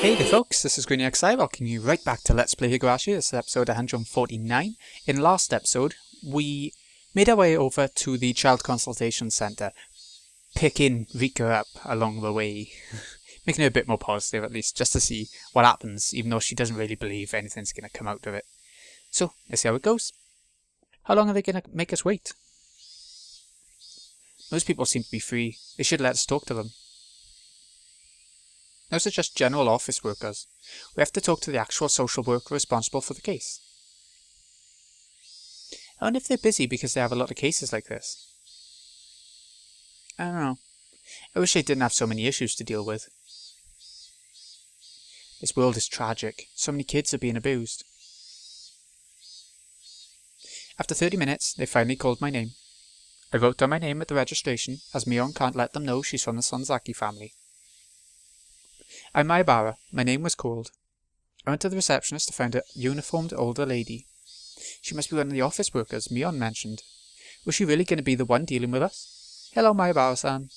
Hey there folks, this is GreenXI welcoming you right back to Let's Play Higurashi. This is episode 149. In last episode, we made our way over to the Child Consultation Centre, picking Rika up along the way, making her a bit more positive at least, just to see what happens, even though she doesn't really believe anything's going to come out of it. So, let's see how it goes. How long are they going to make us wait? Most people seem to be free. They should let us talk to them. Those are just general office workers. We have to talk to the actual social worker responsible for the case. I wonder if they're busy because they have a lot of cases like this. I don't know. I wish they didn't have so many issues to deal with. This world is tragic. So many kids are being abused. After 30 minutes, they finally called my name. I wrote down my name at the registration, as Mion can't let them know she's from the Sonzaki family. I'm Maibara. My name was called. I went to the receptionist to find a uniformed older lady. She must be one of the office workers Mion mentioned. Was she really going to be the one dealing with us? Hello, Maibara-san.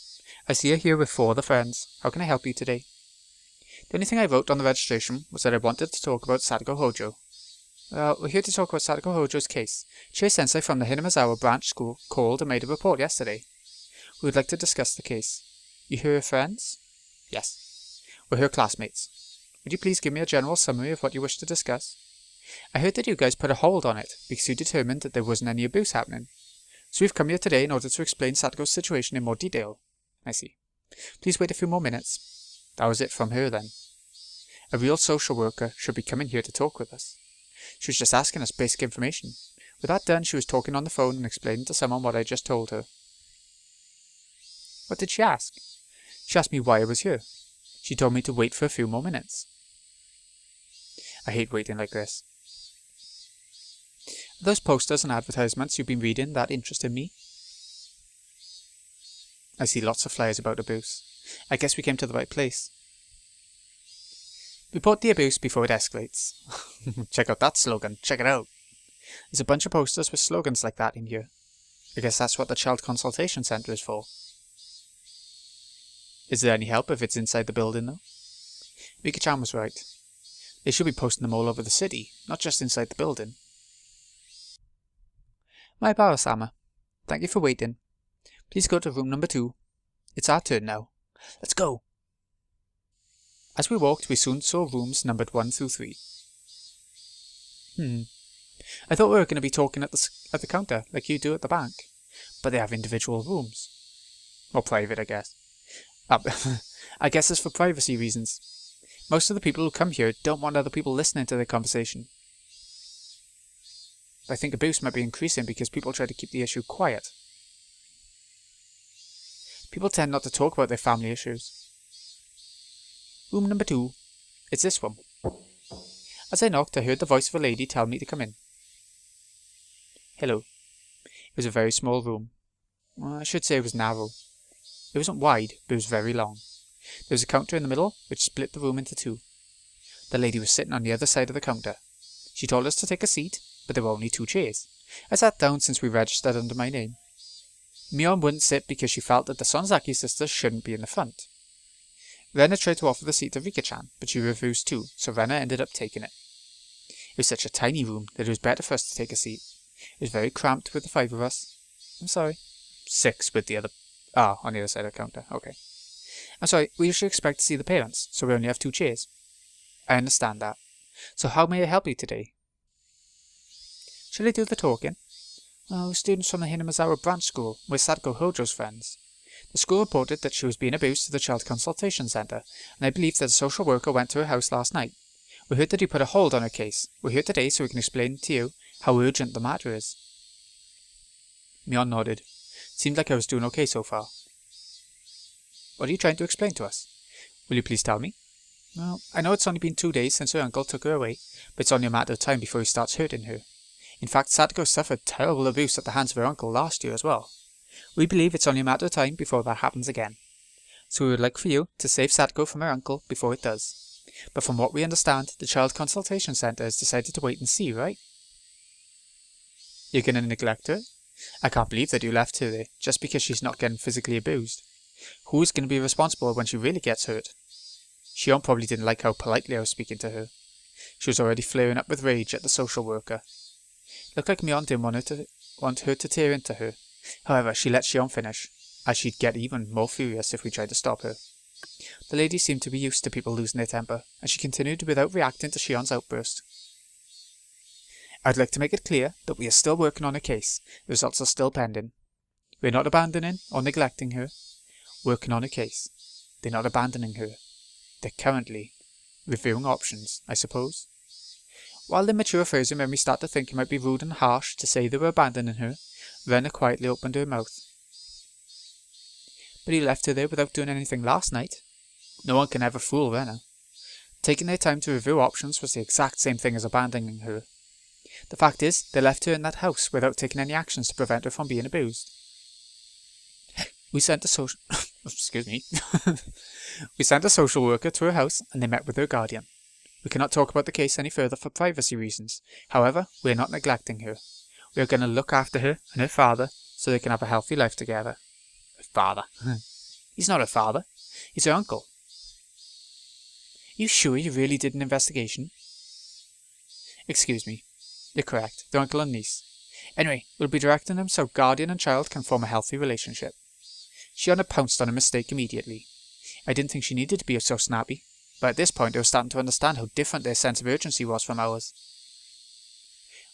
I see you're here with 4 other friends. How can I help you today? The only thing I wrote on the registration was that I wanted to talk about Sadako Hojo. Well, we're here to talk about Sadako Hojo's case. Chie-sensei from the Hinamazawa branch school called and made a report yesterday. We would like to discuss the case. You her friends? Yes. We're her classmates. Would you please give me a general summary of what you wish to discuss? I heard that you guys put a hold on it because you determined that there wasn't any abuse happening. So we've come here today in order to explain Sadako's situation in more detail. I see. Please wait a few more minutes. That was it from her then. A real social worker should be coming here to talk with us. She was just asking us basic information. With that done, she was talking on the phone and explaining to someone what I just told her. What did she ask? She asked me why I was here. She told me to wait for a few more minutes. I hate waiting like this. Are those posters and advertisements you've been reading that interested me? I see lots of flyers about abuse. I guess we came to the right place. Report the abuse before it escalates. Check out that slogan. Check it out. There's a bunch of posters with slogans like that in here. I guess that's what the Child Consultation Centre is for. Is there any help if it's inside the building, though? Rika-chan was right. They should be posting them all over the city, not just inside the building. Maibara-sama, thank you for waiting. Please go to room number 2. It's our turn now. Let's go! As we walked, we soon saw rooms numbered 1 through 3. I thought we were going to be talking at the counter, like you do at the bank. But they have individual rooms. Or private, I guess. I guess it's for privacy reasons. Most of the people who come here don't want other people listening to their conversation. I think abuse might be increasing because people try to keep the issue quiet. People tend not to talk about their family issues. Room number 2. It's this one. As I knocked, I heard the voice of a lady tell me to come in. Hello. It was a very small room. Well, I should say it was narrow. It wasn't wide, but it was very long. There was a counter in the middle, which split the room into 2. The lady was sitting on the other side of the counter. She told us to take a seat, but there were only 2 chairs. I sat down since we registered under my name. Mion wouldn't sit because she felt that the Sonzaki sisters shouldn't be in the front. Rena tried to offer the seat to Rika-chan, but she refused too, so Rena ended up taking it. It was such a tiny room that it was better for us to take a seat. It was very cramped with the 5 of us. I'm sorry. 6 with the other... on the other side of the counter. Okay. I'm sorry, we usually expect to see the parents, so we only have 2 chairs. I understand that. So how may I help you today? Shall I do the talking? Well, students from the Hinamazawa branch school were Sadako Hojo's friends. The school reported that she was being abused to the Child Consultation Centre, and I believe that a social worker went to her house last night. We heard that he put a hold on her case. We're here today so we can explain to you how urgent the matter is. Mion nodded. Seemed like I was doing okay so far. What are you trying to explain to us? Will you please tell me? Well, I know it's only been 2 days since her uncle took her away, but it's only a matter of time before he starts hurting her. In fact, Sadako suffered terrible abuse at the hands of her uncle last year as well. We believe it's only a matter of time before that happens again. So we would like for you to save Sadako from her uncle before it does. But from what we understand, the Child Consultation Centre has decided to wait and see, right? You're going to neglect her? I can't believe that you left her there, just because she's not getting physically abused. Who's going to be responsible when she really gets hurt? Shion probably didn't like how politely I was speaking to her. She was already flaring up with rage at the social worker. It looked like Mion didn't want her to tear into her. However, she let Shion finish, as she'd get even more furious if we tried to stop her. The lady seemed to be used to people losing their temper, and she continued without reacting to Shion's outburst. I'd like to make it clear that we are still working on a case. The results are still pending. We're not abandoning or neglecting her. Working on a case. They're not abandoning her. They're currently reviewing options, I suppose. While the mature phrasing made me start to think it might be rude and harsh to say they were abandoning her, Renna quietly opened her mouth. But he left her there without doing anything last night. No one can ever fool Renna. Taking their time to review options was the exact same thing as abandoning her. The fact is, they left her in that house without taking any actions to prevent her from being abused. We sent a social... Excuse me. We sent a social worker to her house and they met with her guardian. We cannot talk about the case any further for privacy reasons. However, we are not neglecting her. We are going to look after her and her father so they can have a healthy life together. Her father? He's not her father. He's her uncle. You sure you really did an investigation? Excuse me. You're correct. They're uncle and niece. Anyway, we'll be directing them so guardian and child can form a healthy relationship. Shiona pounced on a mistake immediately. I didn't think she needed to be so snappy, but at this point I was starting to understand how different their sense of urgency was from ours.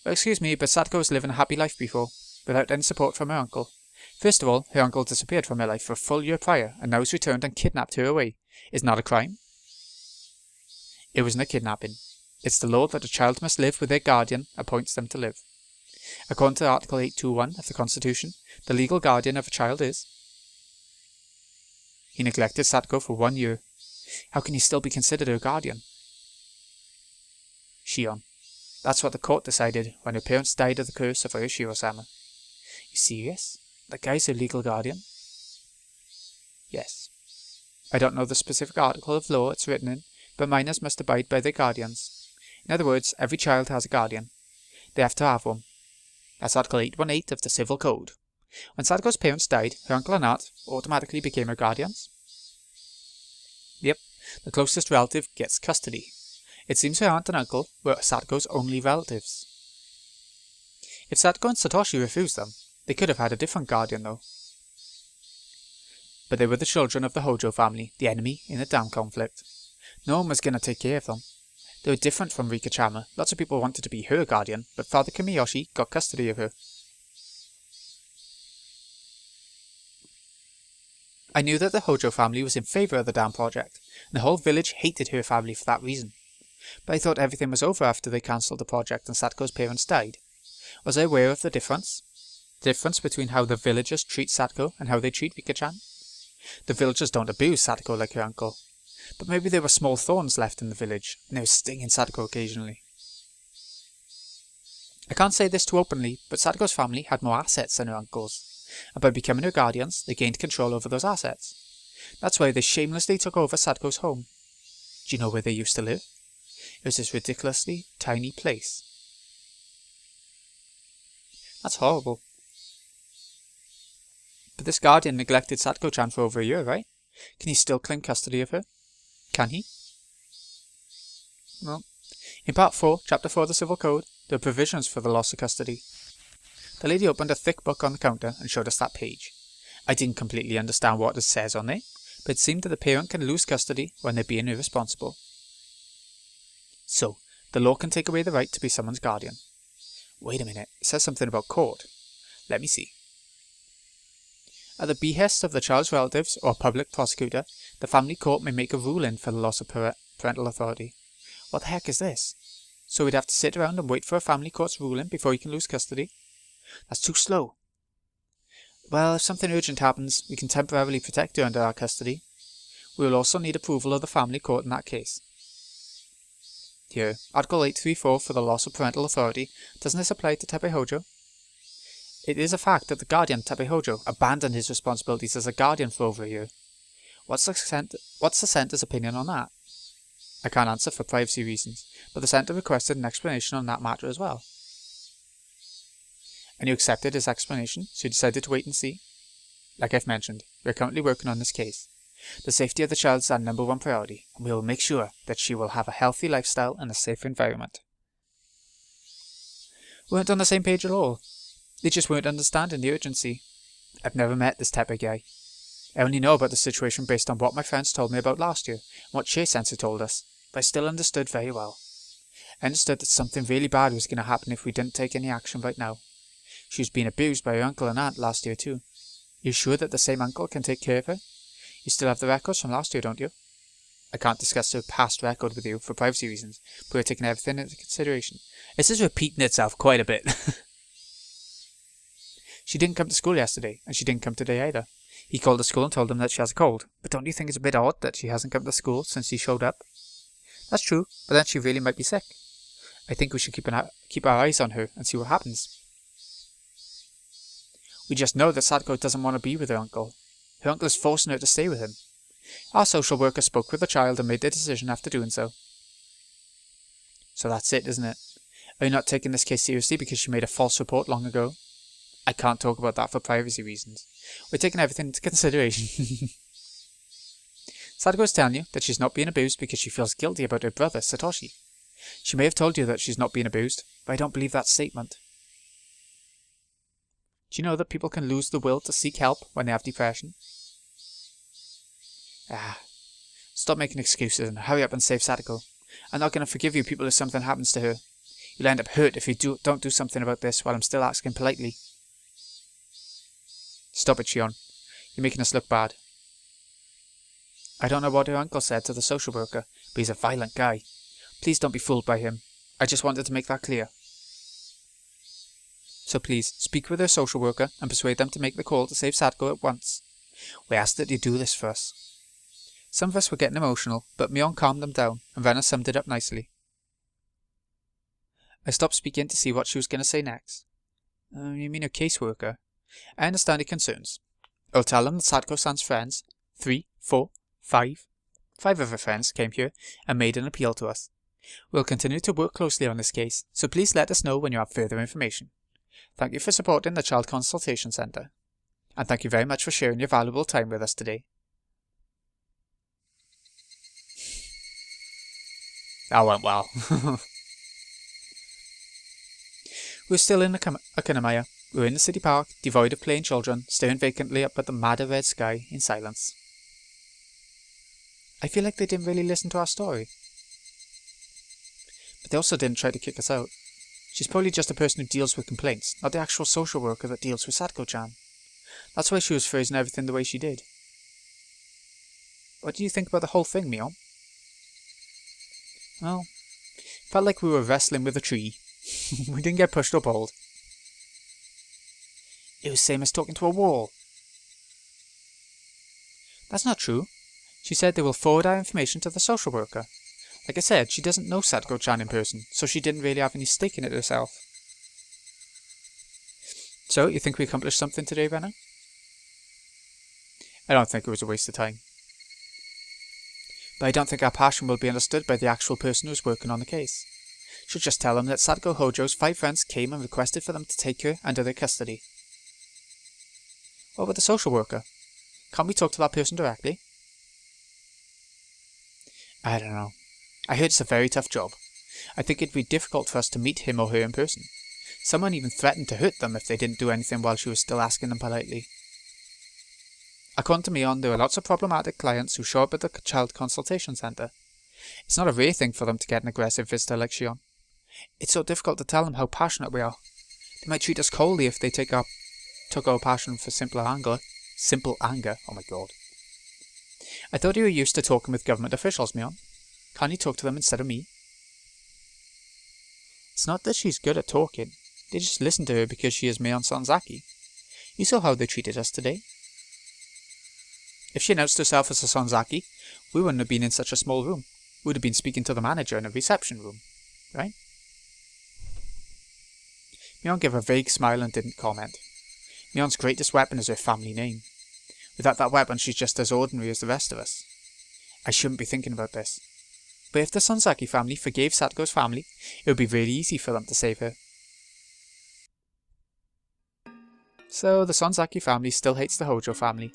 Well, excuse me, but Satoko was living a happy life before, without any support from her uncle. First of all, her uncle disappeared from her life for a full year prior, and now he's returned and kidnapped her away. Isn't that a crime? It wasn't a kidnapping. It's the law that a child must live with their guardian appoints them to live. According to Article 821 of the Constitution, the legal guardian of a child is... He neglected Satoko for 1 year. How can he still be considered her guardian? Shion. That's what the court decided when her parents died of the curse of Oyoshiro-sama. You serious? That guy's her legal guardian? Yes. I don't know the specific article of law it's written in, but minors must abide by their guardians. In other words, every child has a guardian. They have to have one. That's Article 818 of the Civil Code. When Satoko's parents died, her uncle and aunt automatically became her guardians. Yep, the closest relative gets custody. It seems her aunt and uncle were Satoko's only relatives. If Satoko and Satoshi refused them, they could have had a different guardian though. But they were the children of the Hojo family, the enemy in the dam conflict. No one was going to take care of them. They were different from Rika-chama. Lots of people wanted to be her guardian, but Father Kamiyoshi got custody of her. I knew that the Hojo family was in favour of the dam project, and the whole village hated her family for that reason. But I thought everything was over after they cancelled the project and Satoko's parents died. Was I aware of the difference? The difference between how the villagers treat Satoko and how they treat Rika-chan? The villagers don't abuse Satoko like her uncle. But maybe there were small thorns left in the village, and they were stinging Satoko occasionally. I can't say this too openly, but Satoko's family had more assets than her uncle's, and by becoming her guardians, they gained control over those assets. That's why they shamelessly took over Satoko's home. Do you know where they used to live? It was this ridiculously tiny place. That's horrible. But this guardian neglected Satoko-chan for over a year, right? Can he still claim custody of her? Can he? Well, in Part 4, Chapter 4 of the Civil Code, there are provisions for the loss of custody. The lady opened a thick book on the counter and showed us that page. I didn't completely understand what it says on there, but it seemed that the parent can lose custody when they're being irresponsible. So, the law can take away the right to be someone's guardian. Wait a minute, it says something about court. Let me see. At the behest of the child's relatives or public prosecutor, the family court may make a ruling for the loss of parental authority. What the heck is this? So we'd have to sit around and wait for a family court's ruling before you can lose custody? That's too slow. Well, if something urgent happens, we can temporarily protect her under our custody. We will also need approval of the family court in that case. Here, Article 834 for the loss of parental authority. Doesn't this apply to Teppei Hojo? It is a fact that the guardian, Teppei Hojo, abandoned his responsibilities as a guardian for over a year. What's the centre's opinion on that? I can't answer for privacy reasons, but the centre requested an explanation on that matter as well. And you accepted his explanation, so you decided to wait and see? Like I've mentioned, we are currently working on this case. The safety of the child is our #1 priority, and we will make sure that she will have a healthy lifestyle and a safe environment. We weren't on the same page at all. They just weren't understanding the urgency. I've never met this type of guy. I only know about the situation based on what my friends told me about last year, and what Chase Sensor told us, but I still understood very well. I understood that something really bad was going to happen if we didn't take any action right now. She was being abused by her uncle and aunt last year too. You're sure that the same uncle can take care of her? You still have the records from last year, don't you? I can't discuss her past record with you for privacy reasons, but we're taking everything into consideration. This is repeating itself quite a bit. She didn't come to school yesterday, and she didn't come today either. He called the school and told them that she has a cold, but don't you think it's a bit odd that she hasn't come to school since he showed up? That's true, but then she really might be sick. I think we should keep our eyes on her and see what happens. We just know that Sadako doesn't want to be with her uncle. Her uncle is forcing her to stay with him. Our social worker spoke with the child and made their decision after doing so. So that's it, isn't it? Are you not taking this case seriously because she made a false report long ago? I can't talk about that for privacy reasons. We're taking everything into consideration. Sadako is telling you that she's not being abused because she feels guilty about her brother, Satoshi. She may have told you that she's not being abused, but I don't believe that statement. Do you know that people can lose the will to seek help when they have depression? Stop making excuses and hurry up and save Sadako. I'm not going to forgive you people if something happens to her. You'll end up hurt if you don't do something about this while I'm still asking politely. Stop it, Shion. You're making us look bad. I don't know what her uncle said to the social worker, but he's a violent guy. Please don't be fooled by him. I just wanted to make that clear. So please, speak with her social worker and persuade them to make the call to save Sadako at once. We ask that you do this for us. Some of us were getting emotional, but Mion calmed them down, and Rena summed it up nicely. I stopped speaking to see what she was going to say next. You mean her caseworker? I understand your concerns. I'll tell them that Sadako-san's friends, 3, 4, 5 of her friends came here and made an appeal to us. We'll continue to work closely on this case, so please let us know when you have further information. Thank you for supporting the Child Consultation Center. And thank you very much for sharing your valuable time with us today. That went well. We're still in Akanamaya. We're in the city park, devoid of playing children, staring vacantly up at the madder red sky in silence. I feel like they didn't really listen to our story. But they also didn't try to kick us out. She's probably just a person who deals with complaints, not the actual social worker that deals with Sadako-chan. That's why she was phrasing everything the way she did. What do you think about the whole thing, Mion? Well, felt like we were wrestling with a tree. We didn't get pushed or pulled. It was same as talking to a wall. That's not true. She said they will forward our information to the social worker. Like I said, she doesn't know Sadako-chan in person, so she didn't really have any stake in it herself. So, you think we accomplished something today, Rena? I don't think it was a waste of time. But I don't think our passion will be understood by the actual person who's working on the case. Should just tell them that Sadako Hojo's 5 friends came and requested for them to take her under their custody. What about the social worker? Can't we talk to that person directly? I don't know. I heard it's a very tough job. I think it'd be difficult for us to meet him or her in person. Someone even threatened to hurt them if they didn't do anything while she was still asking them politely. According to Mion, there are lots of problematic clients who show up at the Child Consultation Center. It's not a rare thing for them to get an aggressive visitor like Shion. It's so difficult to tell them how passionate we are. They might treat us coldly if they took our passion for simple anger. Oh my god. I thought you were used to talking with government officials, Mion. Can't you talk to them instead of me? It's not that she's good at talking. They just listen to her because she is Mion Sonzaki. You saw how they treated us today. If she announced herself as a Sonzaki, we wouldn't have been in such a small room. We would have been speaking to the manager in a reception room, right? Mion gave a vague smile and didn't comment. Mion's greatest weapon is her family name. Without that weapon, she's just as ordinary as the rest of us. I shouldn't be thinking about this. But if the Sonzaki family forgave Sadako's family, it would be really easy for them to save her. So the Sonzaki family still hates the Hojo family.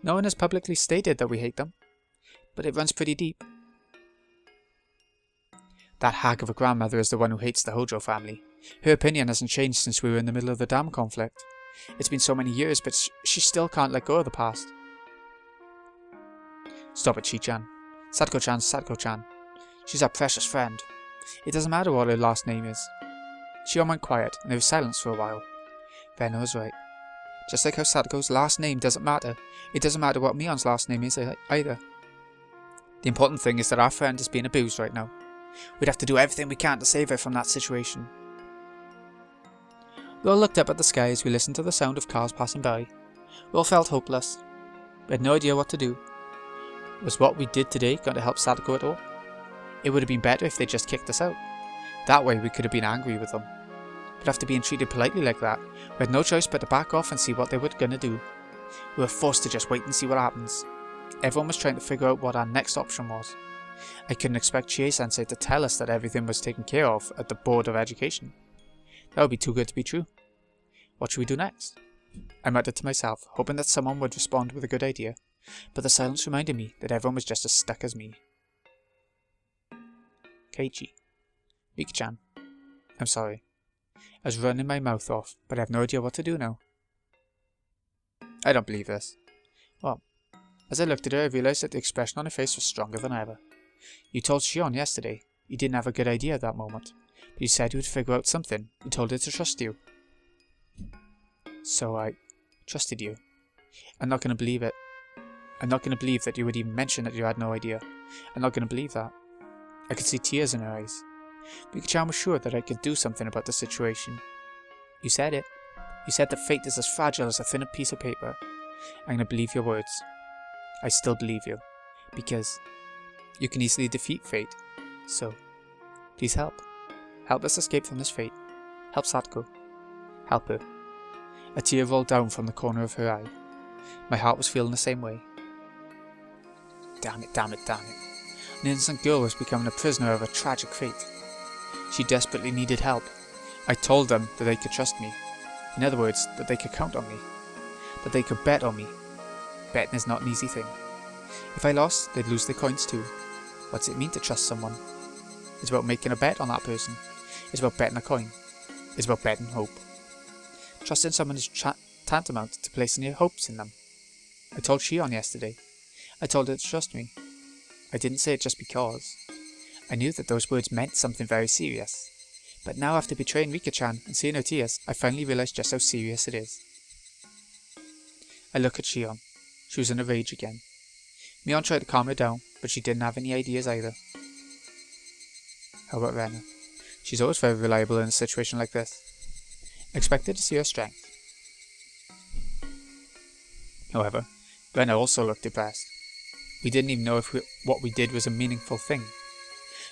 No one has publicly stated that we hate them, but it runs pretty deep. That hag of a grandmother is the one who hates the Hojo family. Her opinion hasn't changed since we were in the middle of the dam conflict. It's been so many years, but she still can't let go of the past. Stop it, Chi-chan. Sadako-chan's Sadako-chan. She's our precious friend. It doesn't matter what her last name is. Shion went quiet, and there was silence for a while. Rena was right. Just like how Sadako's last name doesn't matter, it doesn't matter what Mion's last name is either. The important thing is that our friend is being abused right now. We'd have to do everything we can to save her from that situation. We all looked up at the sky as we listened to the sound of cars passing by. We all felt hopeless. We had no idea what to do. Was what we did today going to help Sadako at all? It would have been better if they just kicked us out. That way we could have been angry with them. But after being treated politely like that, we had no choice but to back off and see what they were going to do. We were forced to just wait and see what happens. Everyone was trying to figure out what our next option was. I couldn't expect Chie-sensei to tell us that everything was taken care of at the Board of Education. That would be too good to be true. What should we do next? I muttered to myself, hoping that someone would respond with a good idea, but the silence reminded me that everyone was just as stuck as me. Keiichi. Miki-chan. I'm sorry. I was running my mouth off, but I have no idea what to do now. I don't believe this. Well, as I looked at her, I realised that the expression on her face was stronger than ever. You told Shion yesterday you didn't have a good idea at that moment, but you said you would figure out something. You told her to trust you. So I trusted you. I'm not going to believe it. I'm not going to believe that you would even mention that you had no idea. I'm not going to believe that. I could see tears in her eyes. Miki-chan was sure that I could do something about the situation. You said it. You said that fate is as fragile as a thin piece of paper. I'm going to believe your words. I still believe you. Because you can easily defeat fate. So, please help. Help us escape from this fate. Help Sadako. Help her. A tear rolled down from the corner of her eye. My heart was feeling the same way. Damn it, damn it, damn it. An innocent girl was becoming a prisoner of a tragic fate. She desperately needed help. I told them that they could trust me. In other words, that they could count on me. That they could bet on me. Betting is not an easy thing. If I lost, they'd lose their coins too. What does it mean to trust someone? It's about making a bet on that person. It's about betting a coin. It's about betting hope. Trusting someone is tantamount to placing your hopes in them. I told Shion yesterday. I told her to trust me. I didn't say it just because. I knew that those words meant something very serious. But now after betraying Rika-chan and seeing her tears, I finally realised just how serious it is. I looked at Shion. She was in a rage again. Mion tried to calm her down, but she didn't have any ideas either. How about Rena? She's always very reliable in a situation like this. I expected to see her strength. However, Rena also looked depressed. We didn't even know if what we did was a meaningful thing.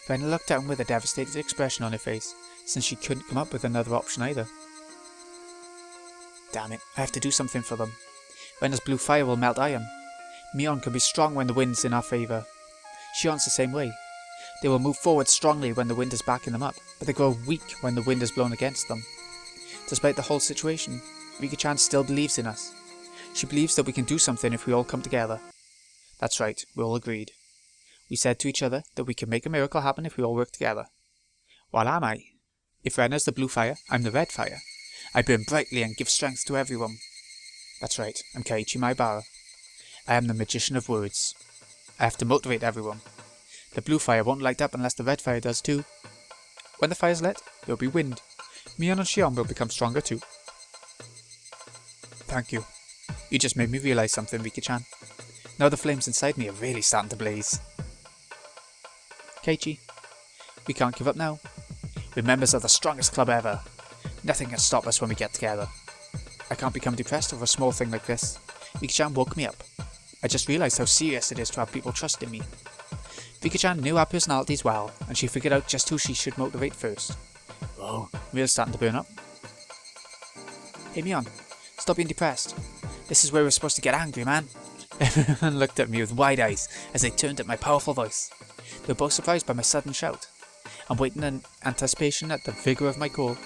Rena looked down with a devastated expression on her face, since she couldn't come up with another option either. Damn it, I have to do something for them. Rena's blue fire will melt iron. Mion can be strong when the wind's in our favour. Shion's the same way. They will move forward strongly when the wind is backing them up, but they grow weak when the wind is blown against them. Despite the whole situation, Rika-chan still believes in us. She believes that we can do something if we all come together. That's right, we all agreed. We said to each other that we can make a miracle happen if we all work together. What am I? If Rena's the blue fire, I'm the red fire. I burn brightly and give strength to everyone. That's right, I'm Keiichi Maibara. I am the magician of words. I have to motivate everyone. The blue fire won't light up unless the red fire does too. When the fire's lit, there'll be wind. Mion and Shion will become stronger too. Thank you. You just made me realise something, Rika-chan. Now the flames inside me are really starting to blaze. Keiichi, we can't give up now. We're members of the strongest club ever. Nothing can stop us when we get together. I can't become depressed over a small thing like this. Rika-chan woke me up. I just realised how serious it is to have people trust in me. Rika-chan knew our personalities well, and she figured out just who she should motivate first. Whoa, we're starting to burn up. Hey Mion, stop being depressed. This is where we're supposed to get angry, man. Everyone looked at me with wide eyes as they turned at my powerful voice. They were both surprised by my sudden shout, and waiting in anticipation at the vigour of my call.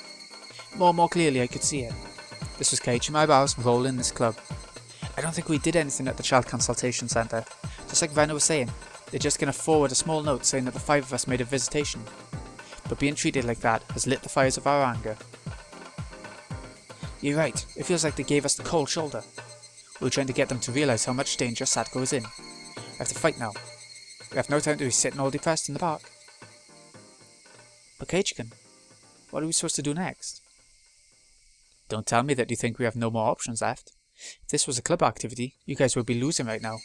More clearly I could see it. This was Keiichi Maibara's role in this club. I don't think we did anything at the Child Consultation Centre. Just like Rena was saying, they're just going to forward a small note saying that the 5 of us made a visitation. But being treated like that has lit the fires of our anger. You're right, it feels like they gave us the cold shoulder. We were trying to get them to realise how much danger Sadako is in. We have to fight now. We have no time to be sitting all depressed in the park. But Keiichi-kun, what are we supposed to do next? Don't tell me that you think we have no more options left. If this was a club activity, you guys would be losing right now.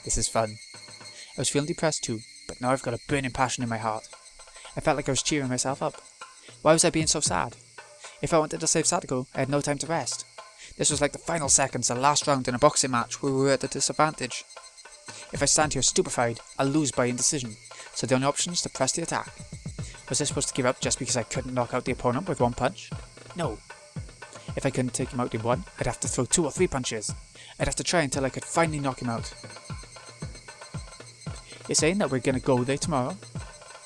This is fun. I was feeling depressed too, but now I've got a burning passion in my heart. I felt like I was cheering myself up. Why was I being so sad? If I wanted to save Sadako, I had no time to rest. This was like the final seconds, the last round in a boxing match where we were at a disadvantage. If I stand here stupefied, I'll lose by indecision, so the only option is to press the attack. Was I supposed to give up just because I couldn't knock out the opponent with one punch? No. If I couldn't take him out in one, I'd have to throw 2 or 3 punches. I'd have to try until I could finally knock him out. You're saying that we're gonna go there tomorrow?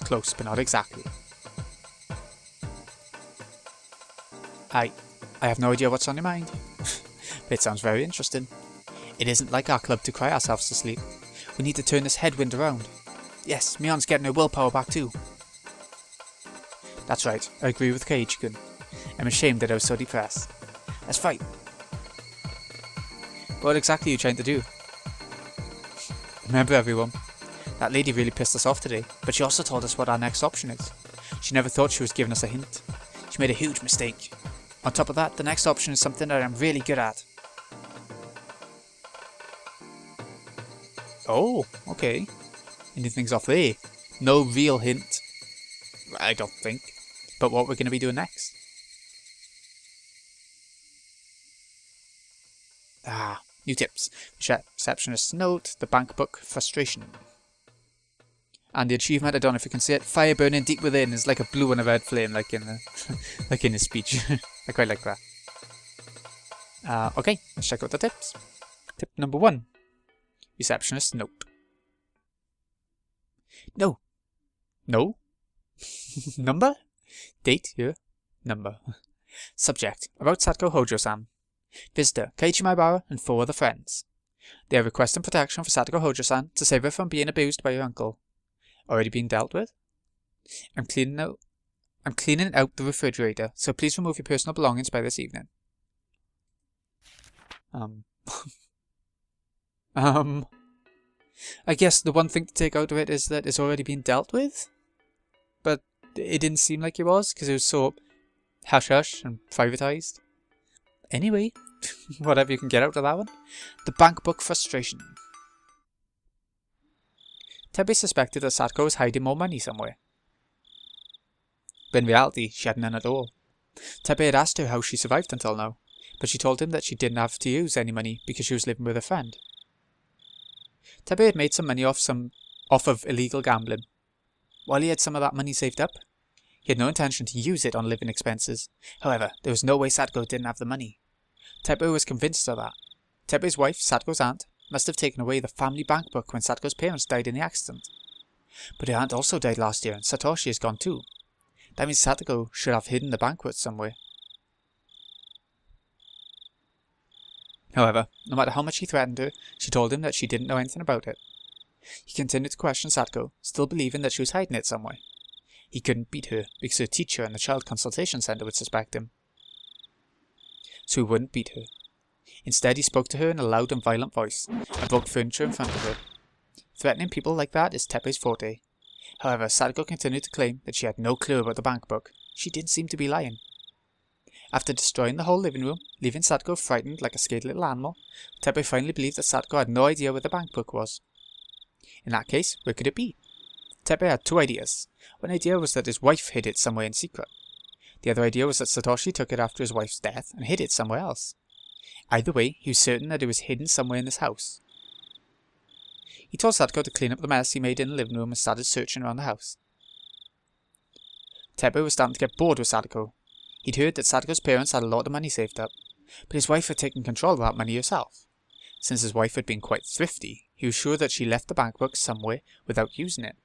Close, but not exactly. I have no idea what's on your mind. But it sounds very interesting. It isn't like our club to cry ourselves to sleep. We need to turn this headwind around. Yes, Mion's getting her willpower back too. That's right, I agree with Keiichi-kun. I'm ashamed that I was so depressed. Let's fight. What exactly are you trying to do? Remember everyone, that lady really pissed us off today, but she also told us what our next option is. She never thought she was giving us a hint. She made a huge mistake. On top of that, the next option is something that I'm really good at. Oh, okay. Ending things off there. No real hint. I don't think. But what we're going to be doing next. New tips. Receptionist's note, the bank book, frustration. And the achievement, I don't know if you can see it, fire burning deep within is like a blue and a red flame, like in the, like in his speech. I quite like that. Okay, let's check out the tips. Tip number 1. Receptionist's note. No. No? Number? Date, yeah. Number. Subject. About Sadako Hojo-san. Visitor, Keiichi Maibara and 4 other friends. They are requesting protection for Sadako Hojo-san to save her from being abused by her uncle. Already being dealt with? I'm cleaning out the refrigerator, so please remove your personal belongings by this evening. I guess the one thing to take out of it is that it's already been dealt with? But it didn't seem like it was, because it was so hush-hush and privatised. Anyway, whatever you can get out of that one. The bank book frustration. Teppei suspected that Sadako was hiding more money somewhere. But in reality, she had none at all. Teppei had asked her how she survived until now, but she told him that she didn't have to use any money because she was living with a friend. Teppei had made some money off of illegal gambling. While he had some of that money saved up, he had no intention to use it on living expenses. However, there was no way Sadako didn't have the money. Teppei was convinced of that. Teppei's wife, Sadako's aunt, must have taken away the family bank book when Sadako's parents died in the accident. But her aunt also died last year and Satoshi is gone too. That means Sadako should have hidden the banknotes somewhere. However, no matter how much he threatened her, she told him that she didn't know anything about it. He continued to question Sadako, still believing that she was hiding it somewhere. He couldn't beat her because her teacher and the Child Consultation Centre would suspect him. So he wouldn't beat her. Instead, he spoke to her in a loud and violent voice, and broke furniture in front of her. Threatening people like that is Teppei's forte. However, Sadako continued to claim that she had no clue about the bank book. She didn't seem to be lying. After destroying the whole living room, leaving Sadako frightened like a scared little animal, Teppei finally believed that Sadako had no idea where the bank book was. In that case, where could it be? Teppei had 2 ideas. One idea was that his wife hid it somewhere in secret. The other idea was that Satoshi took it after his wife's death and hid it somewhere else. Either way, he was certain that it was hidden somewhere in this house. He told Sadako to clean up the mess he made in the living room and started searching around the house. Teppei was starting to get bored with Sadako. He'd heard that Sadako's parents had a lot of money saved up, but his wife had taken control of that money herself. Since his wife had been quite thrifty, he was sure that she left the bank book somewhere without using it.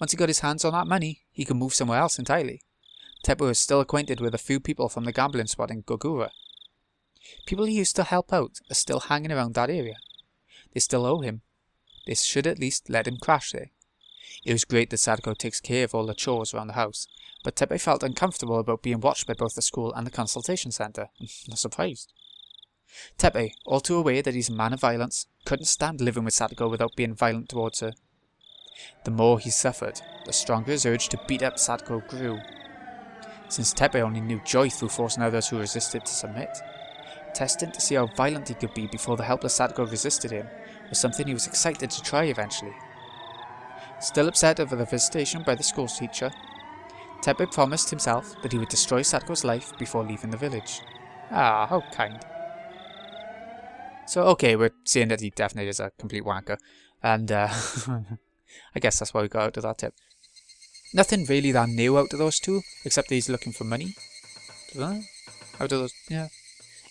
Once he got his hands on that money, he could move somewhere else entirely. Teppei was still acquainted with a few people from the gambling spot in Gogura. People he used to help out are still hanging around that area. They still owe him. They should at least let him crash there. It was great that Sadako takes care of all the chores around the house, but Teppei felt uncomfortable about being watched by both the school and the consultation centre. Not surprised. Teppei, all too aware that he's a man of violence, couldn't stand living with Sadako without being violent towards her. The more he suffered, the stronger his urge to beat up Sadako grew. Since Teppei only knew joy through forcing others who resisted to submit, testing to see how violent he could be before the helpless Sadako resisted him was something he was excited to try eventually. Still upset over the visitation by the school teacher, Teppei promised himself that he would destroy Sadako's life before leaving the village. Ah, how kind. So okay, we're seeing that he definitely is a complete wanker, and I guess that's why we got out of that tip. Nothing really that new out of those two, except that he's looking for money. Out of those, yeah.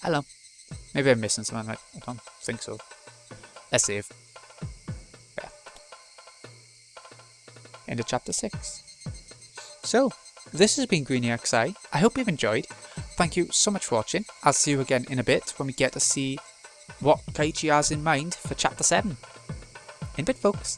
I don't know. Maybe I'm missing something, I don't think so. Let's save. Yeah. End of chapter 6. So, this has been GreenyXI. I hope you've enjoyed. Thank you so much for watching. I'll see you again in a bit when we get to see what Kaiichi has in mind for chapter 7. In a bit, folks.